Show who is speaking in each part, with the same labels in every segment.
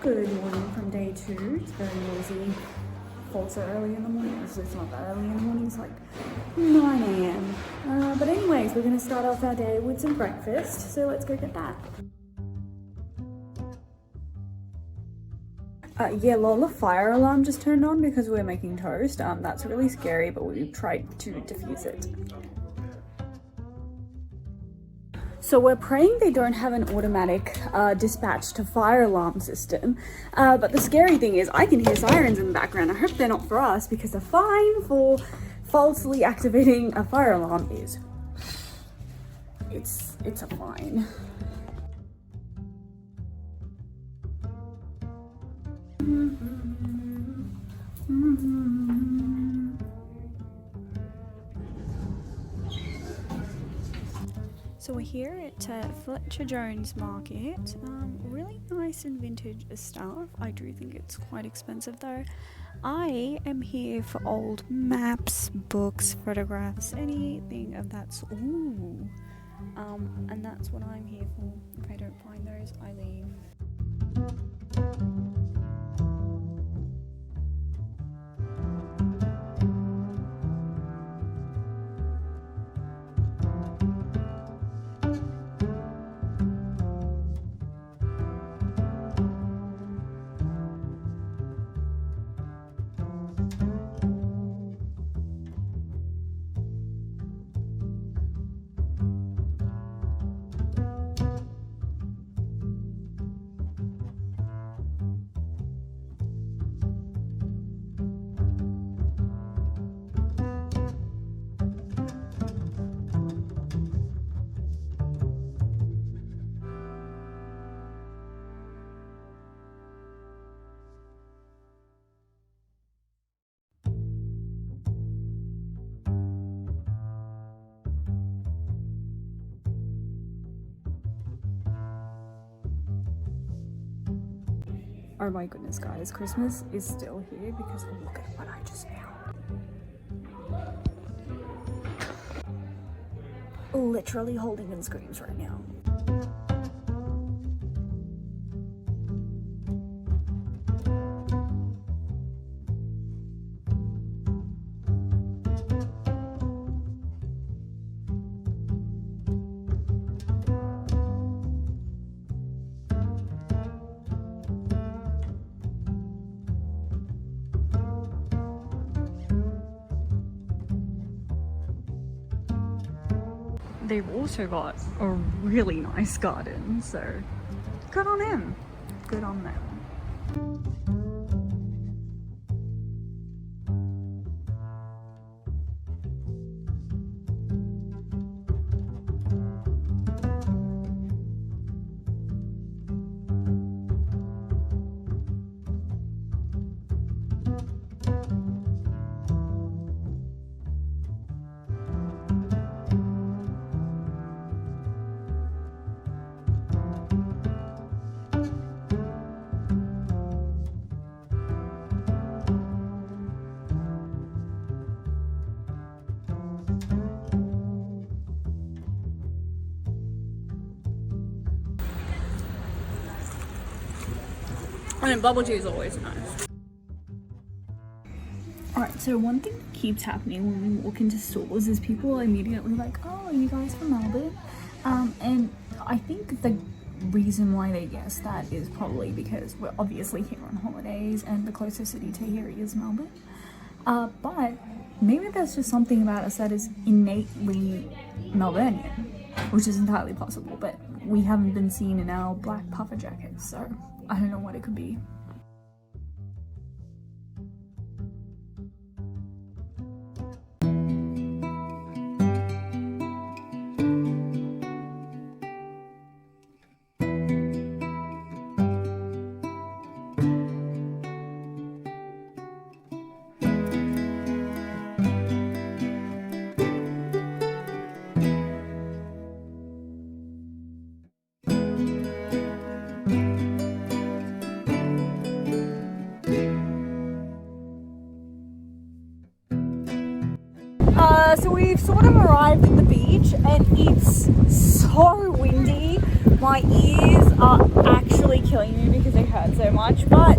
Speaker 1: Good morning from day 2. It's very noisy. Falls so early in the morning. It's not that early in the morning, it's like 9 a.m. But anyways, we're going to start off our day with some breakfast, so let's go get that. Yeah, lol, the fire alarm just turned on because we're making toast. That's really scary, but we've tried to defuse it. So we're praying they don't have an automatic dispatch to fire alarm system. But the scary thing is I can hear sirens in the background. I hope they're not for us because the fine for falsely activating a fire alarm is, it's a fine. So we're here at Fletcher Jones Market. Really nice and vintage stuff. I do think it's quite expensive though. I am here for old maps, books, photographs, anything of that sort. Ooh. And that's what I'm here for. If I don't find those, I leave. Oh my goodness, guys, Christmas is still here because look at what I just found. Literally holding in screams right now. They've also got a really nice garden, so good on them. Good on them. I mean, bubble tea is always nice. Alright, so one thing that keeps happening when we walk into stores is people are immediately like, oh, are you guys from Melbourne? And I think the reason why they guess that is probably because we're obviously here on holidays and the closest city to here is Melbourne. But maybe there's just something about us that is innately Melburnian, which is entirely possible, but we haven't been seen in our black puffer jackets, so I don't know what it could be. So we've sort of arrived at the beach and it's so windy my ears are actually killing me because they hurt so much, but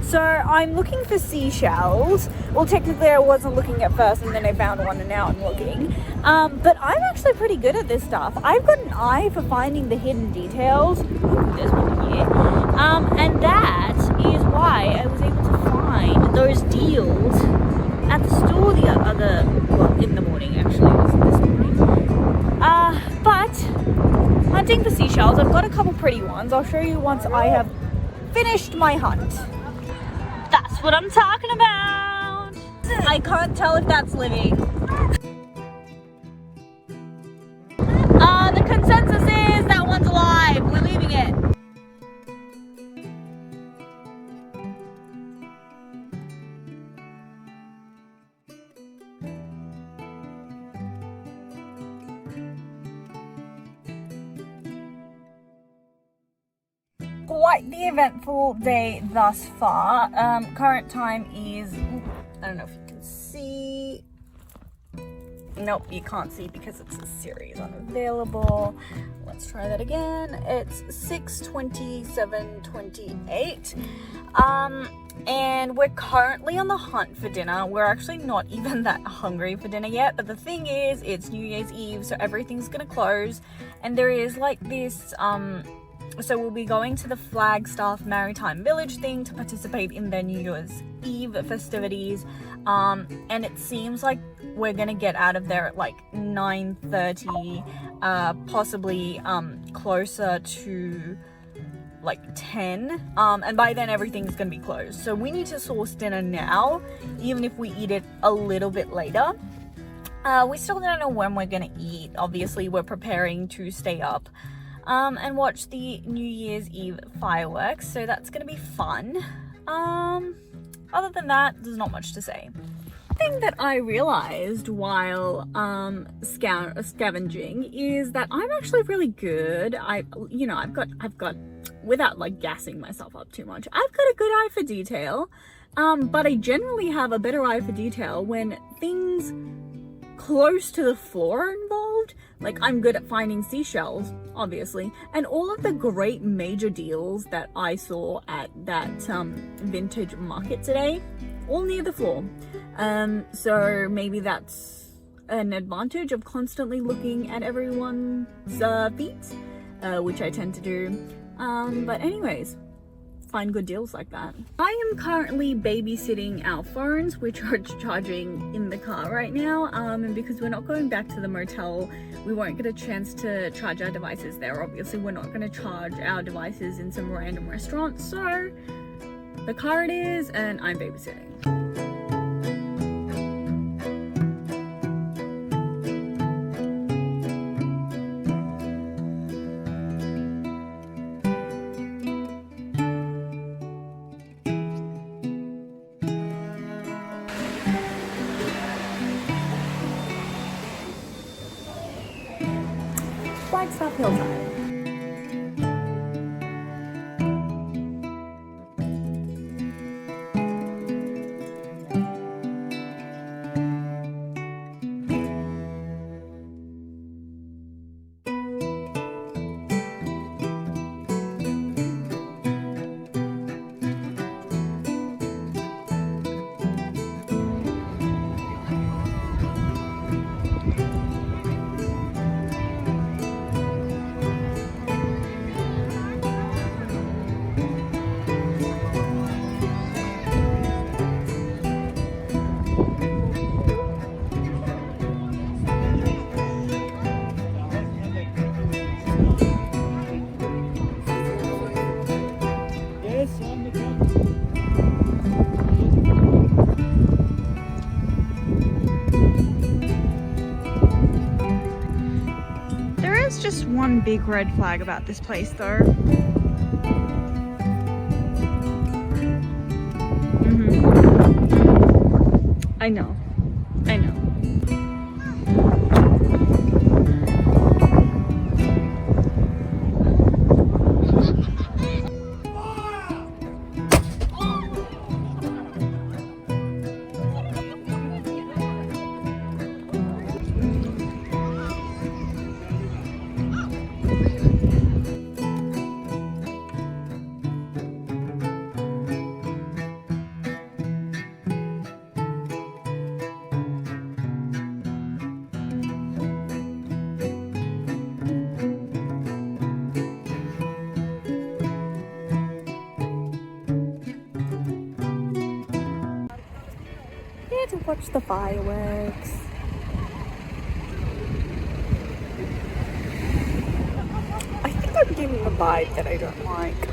Speaker 1: so I'm looking for seashells. Well, technically I wasn't looking at first and then I found one and now I'm looking. But I'm actually pretty good at this stuff. I've got an eye for finding the hidden details. Ooh, there's one here. And that is why I was able to find those deals at the store in the morning actually, it was this morning. But hunting for seashells, I've got a couple pretty ones. I'll show you once I have finished my hunt. That's what I'm talking about. I can't tell if that's living. The consensus is that one's alive. We're leaving it. Quite the eventful day thus far. Current time is, I don't know if you can see. Nope, you can't see because it's a series unavailable. Let's try that again. It's 6:27:28. And we're currently on the hunt for dinner. We're actually not even that hungry for dinner yet, but the thing is, it's New Year's Eve, so everything's gonna close, and there is like this so we'll be going to the Flagstaff Maritime Village thing to participate in their New Year's Eve festivities, and it seems like we're gonna get out of there at like 9:30, possibly closer to like 10, and by then everything's gonna be closed, so we need to source dinner now, even if we eat it a little bit later. We still don't know when we're gonna eat. Obviously we're preparing to stay up and watch the New Year's Eve fireworks, so that's gonna be fun. Other than that, there's not much to say. Thing that I realized while scavenging is that I'm actually really good. I've got without like gassing myself up too much, I've got a good eye for detail, but I generally have a better eye for detail when things close to the floor are involved. Like, I'm good at finding seashells, obviously, and all of the great major deals that I saw at that vintage market today, all near the floor. So maybe that's an advantage of constantly looking at everyone's feet, which I tend to do. But anyways, find good deals like that. I am currently babysitting our phones, which are charging in the car right now, and because we're not going back to the motel, we won't get a chance to charge our devices there. Obviously we're not going to charge our devices in some random restaurant, so the car it is, and I'm babysitting. Flagstaff Hillside.
Speaker 2: big red flag about this place though. I know. I know. Here to watch the fireworks. I think I'm getting the vibe that I don't like.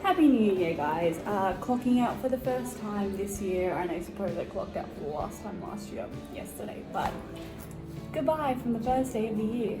Speaker 2: Happy New Year, guys. Clocking out for the first time this year, and I suppose I clocked out for the last time last year, yesterday, but goodbye from the first day of the year.